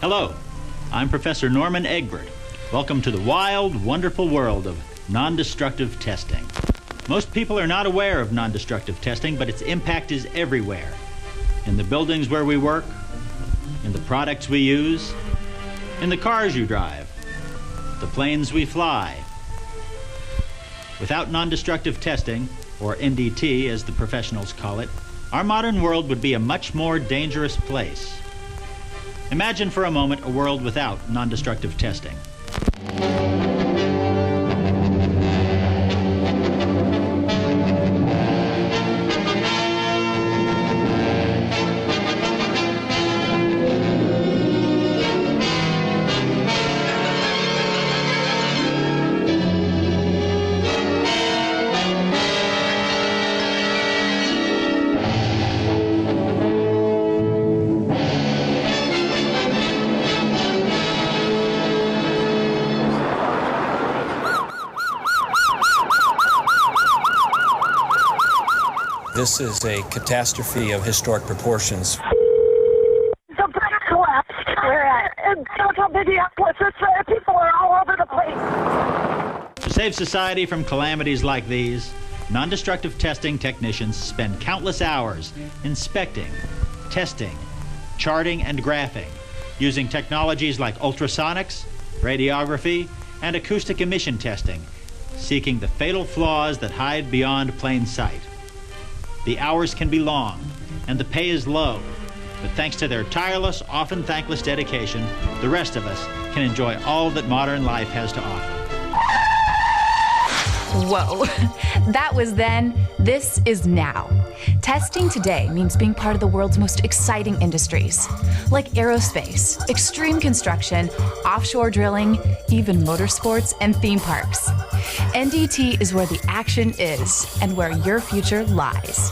Hello, I'm Professor Norman Egbert. Welcome to the wild, wonderful world of non-destructive testing. Most people are not aware of non-destructive testing, but its impact is everywhere. In the buildings where we work, in the products we use, in the cars you drive, the planes we fly. Without non-destructive testing, or NDT as the professionals call it, our modern world would be a much more dangerous place. Imagine for a moment a world without non-destructive testing. This is a catastrophe of historic proportions. The bridge collapsed. We're at downtown Minneapolis. People are all over the place. To save society from calamities like these, non-destructive testing technicians spend countless hours inspecting, testing, charting, and graphing, using technologies like ultrasonics, radiography, and acoustic emission testing, seeking the fatal flaws that hide beyond plain sight. The hours can be long, and the pay is low, but thanks to their tireless, often thankless dedication, the rest of us can enjoy all that modern life has to offer. Whoa, that was then, this is now. Testing today means being part of the world's most exciting industries, like aerospace, extreme construction, offshore drilling, even motorsports and theme parks. NDT is where the action is and where your future lies.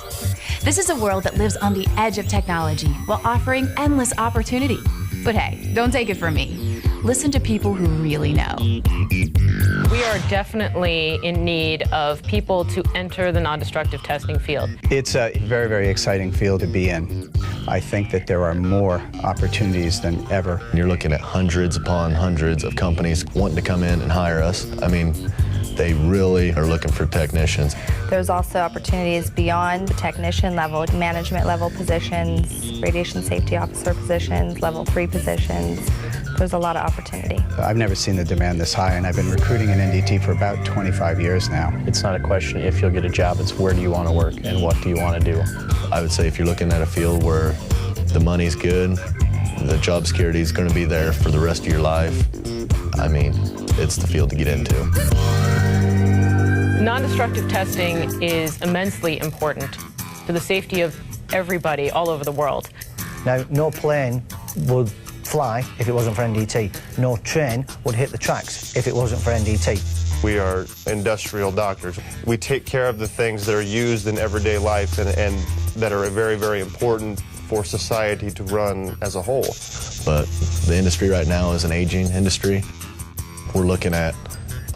This is a world that lives on the edge of technology while offering endless opportunity. But hey, don't take it from me. Listen to people who really know. We are definitely in need of people to enter the non-destructive testing field. It's a very, very exciting field to be in. I think that there are more opportunities than ever. You're looking at hundreds upon hundreds of companies wanting to come in and hire us. I mean, they really are looking for technicians. There's also opportunities beyond the technician level, management level positions, radiation safety officer positions, level 3 positions. There's a lot of opportunity. I've never seen the demand this high, and I've been recruiting in NDT for about 25 years now. It's not a question if you'll get a job, it's where do you want to work and what do you want to do. I would say if you're looking at a field where the money's good, the job security is going to be there for the rest of your life, I mean, it's the field to get into. Non-destructive testing is immensely important to the safety of everybody all over the world. Now, no plane would fly if it wasn't for NDT. No train would hit the tracks if it wasn't for NDT. We are industrial doctors. We take care of the things that are used in everyday life and that are very, very important for society to run as a whole. But the industry right now is an aging industry. We're looking at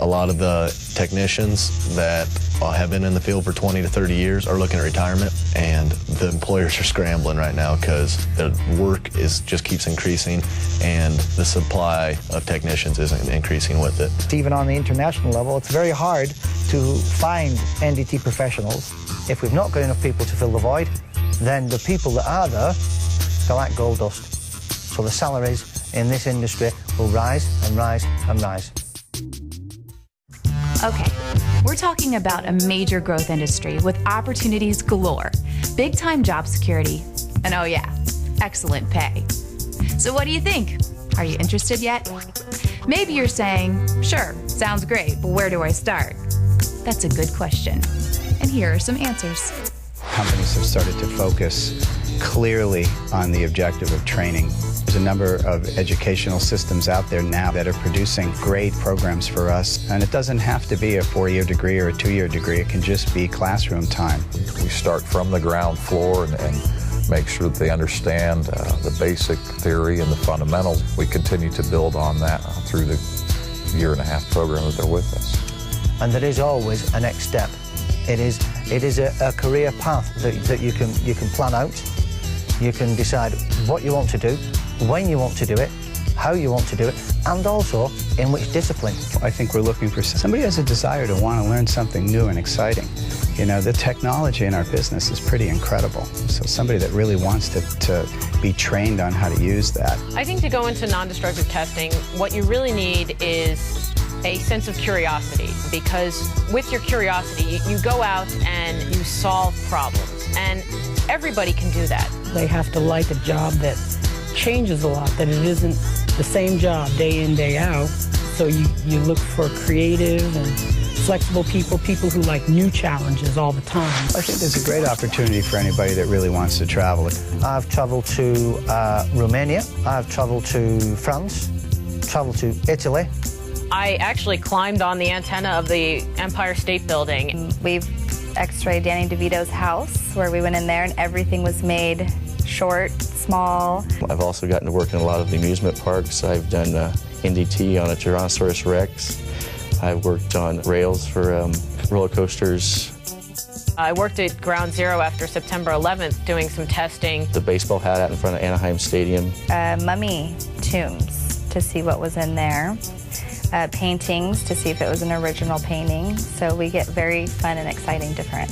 a lot of the technicians that have been in the field for 20 to 30 years are looking at retirement, and the employers are scrambling right now because the work just keeps increasing and the supply of technicians isn't increasing with it. Even on the international level, it's very hard to find NDT professionals. If we've not got enough people to fill the void, then the people that are there, they're like gold dust. So the salaries in this industry will rise and rise and rise. Okay, we're talking about a major growth industry with opportunities galore, big-time job security, and oh yeah, excellent pay. So what do you think? Are you interested yet? Maybe you're saying, sure, sounds great, but where do I start? That's a good question, and here are some answers. Companies have started to focus clearly on the objective of training. There's a number of educational systems out there now that are producing great programs for us, and it doesn't have to be a 4-year degree or a 2-year degree. It can just be classroom time. We start from the ground floor and make sure that they understand the basic theory and the fundamentals. We continue to build on that through the 1.5-year program that they're with us. And there is always a next step. It is a career path that you can plan out. You can decide what you want to do, when you want to do it, how you want to do it, and also in which discipline. I think we're looking for somebody who has a desire to want to learn something new and exciting. You know, the technology in our business is pretty incredible. So somebody that really wants to be trained on how to use that. I think to go into non-destructive testing, what you really need is a sense of curiosity, because with your curiosity, you go out and you solve problems, and everybody can do that. They have to like a job that changes a lot, that it isn't the same job day in, day out. So you look for creative and flexible people who like new challenges all the time. I think there's a great opportunity for anybody that really wants to travel. I've traveled to Romania, I've traveled to France, traveled to Italy. I actually climbed on the antenna of the Empire State Building. We've x-rayed Danny DeVito's house, where we went in there and everything was made short, small. I've also gotten to work in a lot of the amusement parks. I've done NDT on a Tyrannosaurus Rex. I've worked on rails for roller coasters. I worked at Ground Zero after September 11th doing some testing. The baseball hat out in front of Anaheim Stadium. Mummy tombs to see what was in there. Paintings to see if it was an original painting. So we get very fun and exciting different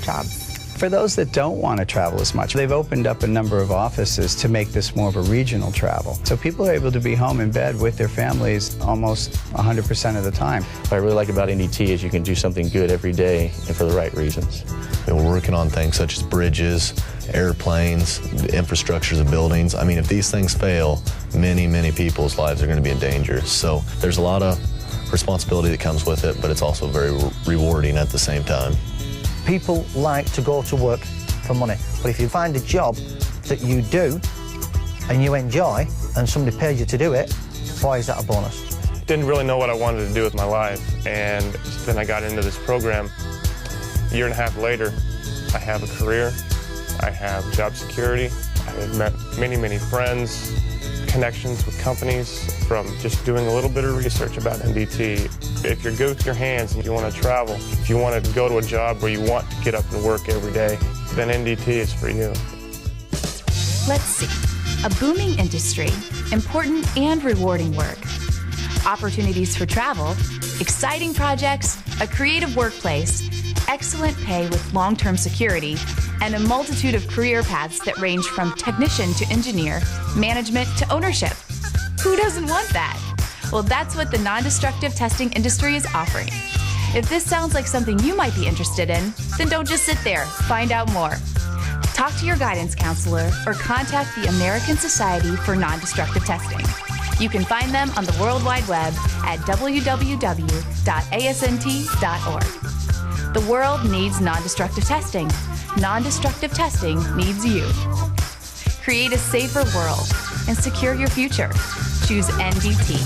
jobs. For those that don't want to travel as much, they've opened up a number of offices to make this more of a regional travel. So people are able to be home in bed with their families almost 100% of the time. What I really like about NDT is you can do something good every day and for the right reasons. And we're working on things such as bridges, airplanes, infrastructures of buildings. I mean, if these things fail, many, many people's lives are going to be in danger. So there's a lot of responsibility that comes with it, but it's also very rewarding at the same time. People like to go to work for money, but if you find a job that you do and you enjoy and somebody pays you to do it, why is that a bonus? Didn't really know what I wanted to do with my life, and then I got into this program. A year and a half later, I have a career, I have job security, I have met many, many friends, connections with companies from just doing a little bit of research about NDT. If you're good with your hands and you want to travel, if you want to go to a job where you want to get up and work every day, then NDT is for you. Let's see. A booming industry, important and rewarding work, opportunities for travel, exciting projects, a creative workplace, excellent pay with long-term security, and a multitude of career paths that range from technician to engineer, management to ownership. Who doesn't want that? Well, that's what the non-destructive testing industry is offering. If this sounds like something you might be interested in, then don't just sit there. Find out more. Talk to your guidance counselor or contact the American Society for Non-Destructive Testing. You can find them on the World Wide Web at www.asnt.org. The world needs non-destructive testing. Non-destructive testing needs you. Create a safer world and secure your future. Choose NDT.